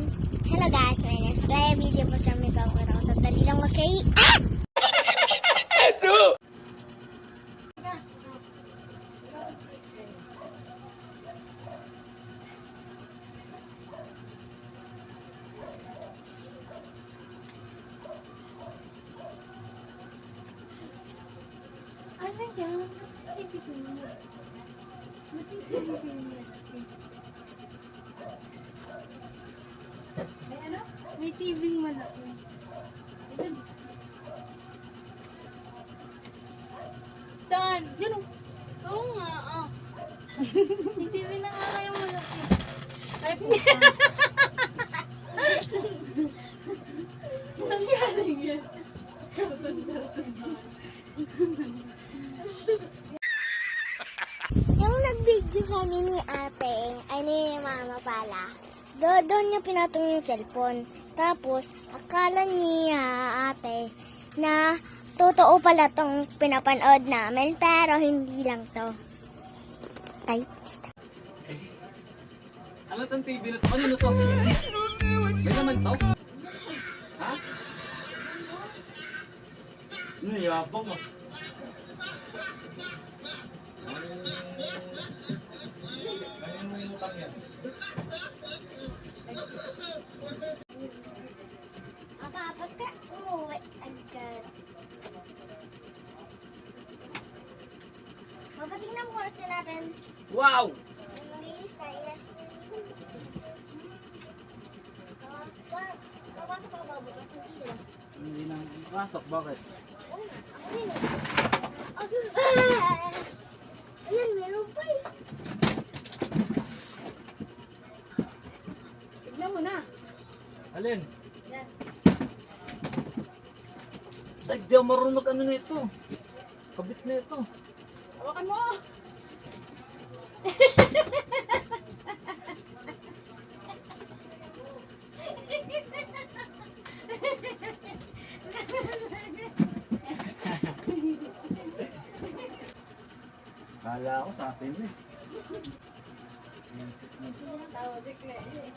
Hello guys, my name is Claire. Video po sa mga ako sa dali lang okay. True! Ano yan? May ano? May TV-ng malaki. Ayun. Saan? Yan o. Oo nga, ah. May TV na nga kayong malaki. Ay, saan galing yan? Yung nag-video kami ni ate, ay ni mama pala. Doon niya pinatong yung cellphone. Tapos, akala niya ate na totoo pala tong pinapanood namin, pero hindi lang to. Ay. Ano tong TV na to? Ano to? May naman to? Ha? Ano yabang mo? Apat ka umuwi agad. Mapatingnan mo kasi natin. Wow! Malinis na ilas. Papasok ako bukas. Hindi lang. Hindi na pasok. Bakit? Oo nga. Ako din eh. Ayan, meron pa eh. tignan mo na. Alin? Yan. Ay, di ako marunong ano na ito. Kabit na ito. Hawakan mo. Kala ko sa atin eh. Tawa si Claire.